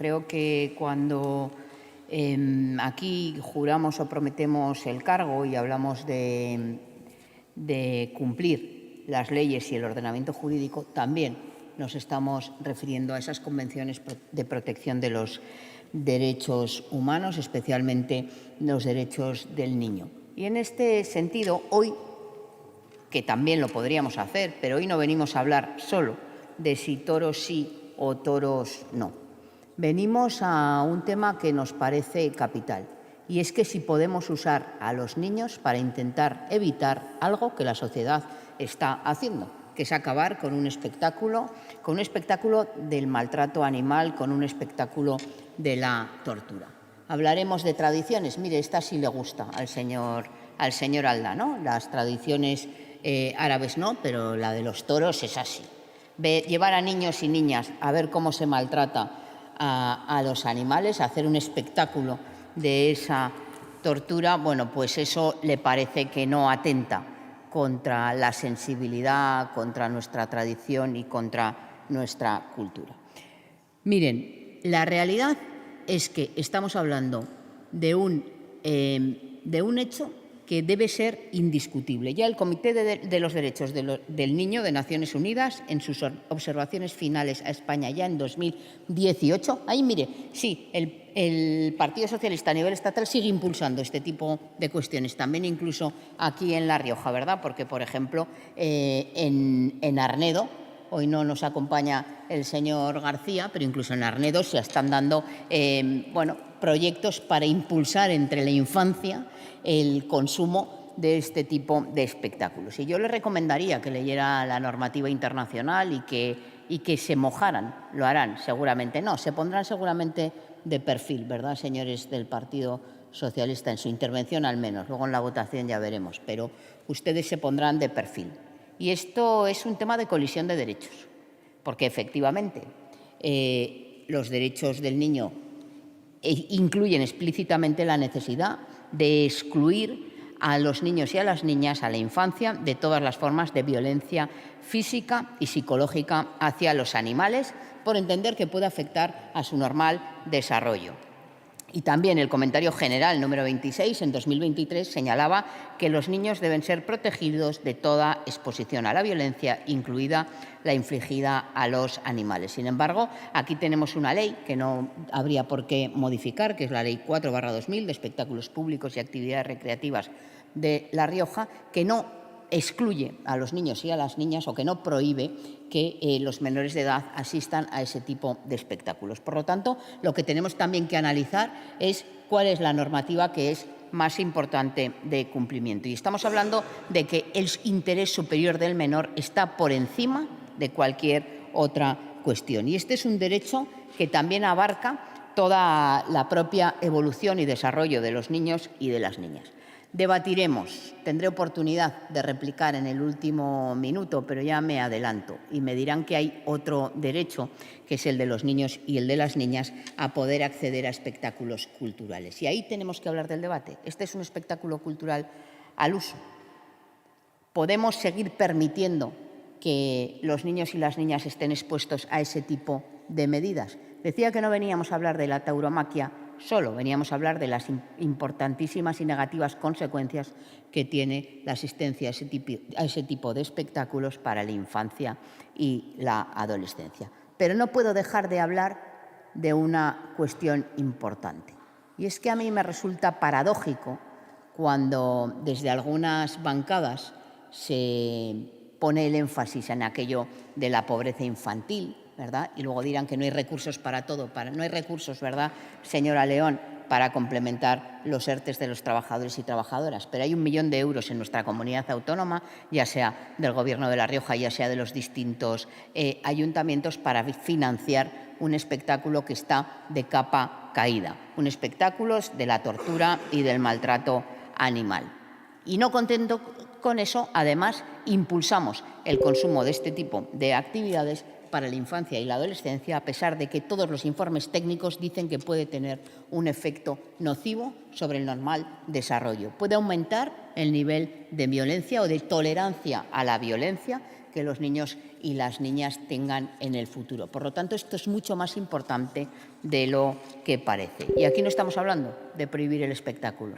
creo que cuando aquí juramos o prometemos el cargo y hablamos de cumplir las leyes y el ordenamiento jurídico, también nos estamos refiriendo a esas convenciones de protección de los derechos humanos, especialmente los derechos del niño. Y en este sentido, hoy, que también lo podríamos hacer, pero hoy no venimos a hablar solo de si toros sí o toros no. Venimos a un tema que nos parece capital, y es que si podemos usar a los niños para intentar evitar algo que la sociedad está haciendo, que es acabar con un espectáculo del maltrato animal, con un espectáculo de la tortura. Hablaremos de tradiciones. Mire, esta sí le gusta al señor Alda, ¿no? Las tradiciones árabes no, pero la de los toros es así. Llevar a niños y niñas a ver cómo se maltrata a los animales, a hacer un espectáculo de esa tortura, bueno, pues eso le parece que no atenta contra la sensibilidad, contra nuestra tradición y contra nuestra cultura. Miren, la realidad es que estamos hablando de un hecho que debe ser indiscutible. Ya el Comité de los Derechos del Niño de Naciones Unidas, en sus observaciones finales a España ya en 2018, ahí mire, sí, el Partido Socialista a nivel estatal sigue impulsando este tipo de cuestiones, también incluso aquí en La Rioja, ¿verdad? Porque, por ejemplo, en Arnedo, hoy no nos acompaña el señor García, pero incluso en Arnedo se están dando proyectos para impulsar entre la infancia el consumo de este tipo de espectáculos. Y yo le recomendaría que leyera la normativa internacional y que se mojaran. Lo harán, seguramente no. Se pondrán seguramente de perfil, ¿verdad, señores del Partido Socialista? En su intervención al menos. Luego en la votación ya veremos. Pero ustedes se pondrán de perfil. Y esto es un tema de colisión de derechos, porque efectivamente los derechos del niño incluyen explícitamente la necesidad de excluir a los niños y a las niñas, a la infancia, de todas las formas de violencia física y psicológica hacia los animales, por entender que puede afectar a su normal desarrollo. Y también el comentario general número 26 en 2023 señalaba que los niños deben ser protegidos de toda exposición a la violencia, incluida la infligida a los animales. Sin embargo, aquí tenemos una ley que no habría por qué modificar, que es la Ley 4/2000 de espectáculos públicos y actividades recreativas de La Rioja, que no excluye a los niños y a las niñas o que no prohíbe que los menores de edad asistan a ese tipo de espectáculos. Por lo tanto, lo que tenemos también que analizar es cuál es la normativa que es más importante de cumplimiento. Y estamos hablando de que el interés superior del menor está por encima de cualquier otra cuestión. Y este es un derecho que también abarca toda la propia evolución y desarrollo de los niños y de las niñas. Debatiremos, tendré oportunidad de replicar en el último minuto, pero ya me adelanto y me dirán que hay otro derecho, que es el de los niños y el de las niñas, a poder acceder a espectáculos culturales. Y ahí tenemos que hablar del debate. Este es un espectáculo cultural al uso. ¿Podemos seguir permitiendo que los niños y las niñas estén expuestos a ese tipo de medidas? Decía que no veníamos a hablar de la tauromaquia solo, veníamos a hablar de las importantísimas y negativas consecuencias que tiene la asistencia a ese tipo de espectáculos para la infancia y la adolescencia. Pero no puedo dejar de hablar de una cuestión importante. Y es que a mí me resulta paradójico cuando desde algunas bancadas se pone el énfasis en aquello de la pobreza infantil, ¿verdad? Y luego dirán que no hay recursos para todo. No hay recursos, ¿verdad, señora León?, para complementar los ERTEs de los trabajadores y trabajadoras. Pero hay 1 millón de euros en nuestra comunidad autónoma, ya sea del Gobierno de La Rioja, ya sea de los distintos ayuntamientos, para financiar un espectáculo que está de capa caída. Un espectáculo de la tortura y del maltrato animal. Y no contento con eso, además, impulsamos el consumo de este tipo de actividades para la infancia y la adolescencia, a pesar de que todos los informes técnicos dicen que puede tener un efecto nocivo sobre el normal desarrollo. Puede aumentar el nivel de violencia o de tolerancia a la violencia que los niños y las niñas tengan en el futuro. Por lo tanto, esto es mucho más importante de lo que parece. Y aquí no estamos hablando de prohibir el espectáculo.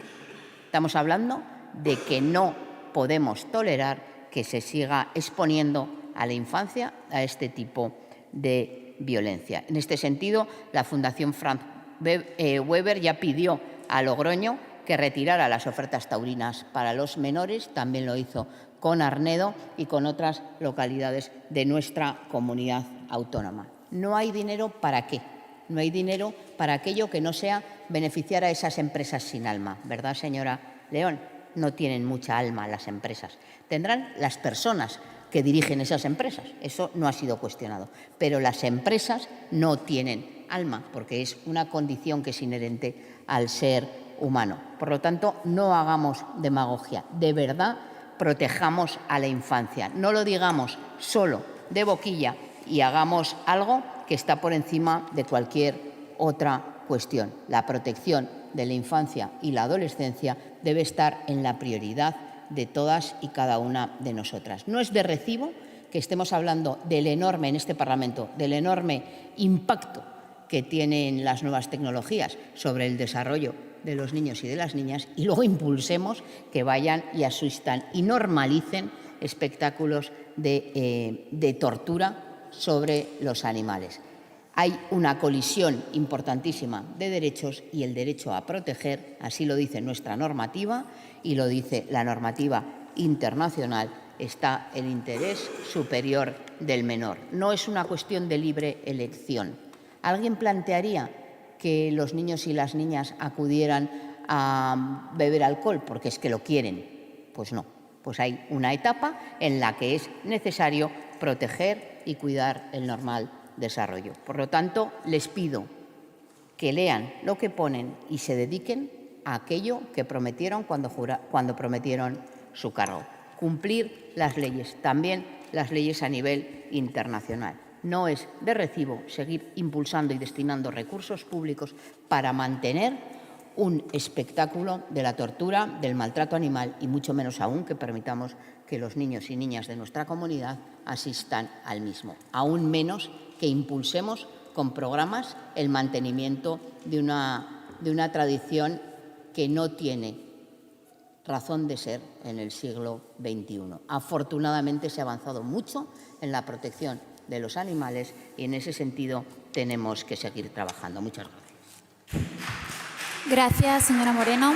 Estamos hablando de que no podemos tolerar que se siga exponiendo a la infancia a este tipo de violencia. En este sentido, la Fundación Franz Weber ya pidió a Logroño que retirara las ofertas taurinas para los menores, también lo hizo con Arnedo y con otras localidades de nuestra comunidad autónoma. No hay dinero para qué, no hay dinero para aquello que no sea beneficiar a esas empresas sin alma, ¿verdad, señora León? No tienen mucha alma las empresas. Tendrán las personas que dirigen esas empresas, eso no ha sido cuestionado, pero las empresas no tienen alma porque es una condición que es inherente al ser humano. Por lo tanto, no hagamos demagogia, de verdad protejamos a la infancia, no lo digamos solo de boquilla y hagamos algo que está por encima de cualquier otra cuestión. La protección de la infancia y la adolescencia debe estar en la prioridad de todas y cada una de nosotras. No es de recibo que estemos hablando del enorme, en este Parlamento, del enorme impacto que tienen las nuevas tecnologías sobre el desarrollo de los niños y de las niñas y luego impulsemos que vayan y asistan y normalicen espectáculos de tortura sobre los animales. Hay una colisión importantísima de derechos y el derecho a proteger, así lo dice nuestra normativa y lo dice la normativa internacional, está el interés superior del menor. No es una cuestión de libre elección. ¿Alguien plantearía que los niños y las niñas acudieran a beber alcohol porque es que lo quieren? Pues no, pues hay una etapa en la que es necesario proteger y cuidar el normal desarrollo. Por lo tanto, les pido que lean lo que ponen y se dediquen a aquello que prometieron cuando prometieron su cargo. Cumplir las leyes, también las leyes a nivel internacional. No es de recibo seguir impulsando y destinando recursos públicos para mantener un espectáculo de la tortura, del maltrato animal y mucho menos aún que permitamos que los niños y niñas de nuestra comunidad asistan al mismo. Aún menos que impulsemos con programas el mantenimiento de una tradición que no tiene razón de ser en el siglo XXI. Afortunadamente se ha avanzado mucho en la protección de los animales y en ese sentido tenemos que seguir trabajando. Muchas gracias. Gracias, señora Moreno.